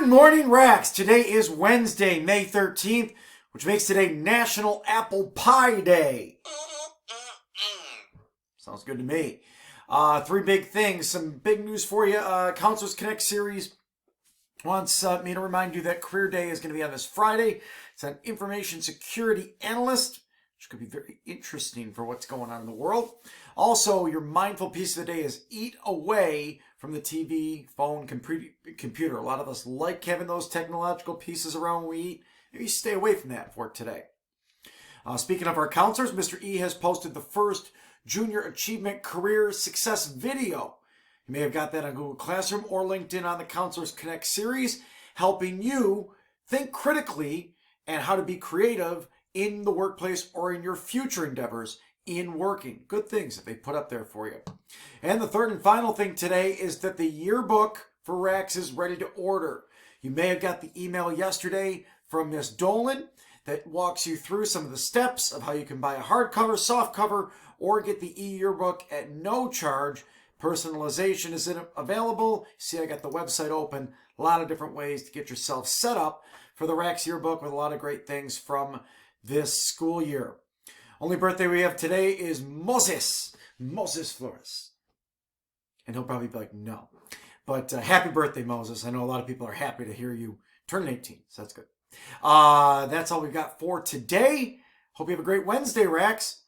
Good morning, Rax. Today is Wednesday, May 13th, which makes today National Apple Pie Day. Sounds good to me. Three big things. Some big news for you. Counselors Connect series wants me to remind you that Career Day is going to be on this Friday. It's an information security analyst, which could be very interesting for what's going on in the world. Also, your mindful piece of the day is eat away from the TV, phone, computer. A lot of us like having those technological pieces around when we eat. Maybe stay away from that for today. Speaking of our counselors, Mr. E has posted the first Junior Achievement Career Success video. You may have got that on Google Classroom or LinkedIn on the Counselors Connect series, helping you think critically and how to be creative in the workplace or in your future endeavors in working. Good things that they put up there for you. And the third and final thing today is that the yearbook for Rax is ready to order. You may have got the email yesterday from Miss Dolan that walks you through some of the steps of how you can buy a hardcover, softcover, or get the e-yearbook at no charge. Personalization is available. See, I got the website open. A lot of different ways to get yourself set up for the Rax yearbook with a lot of great things from this school year. Only birthday we have today is Moses Flores. And he'll probably be like, no. But happy birthday, Moses. I know a lot of people are happy to hear you turn 18, so that's good. That's all we've got for today. Hope you have a great Wednesday, Rax.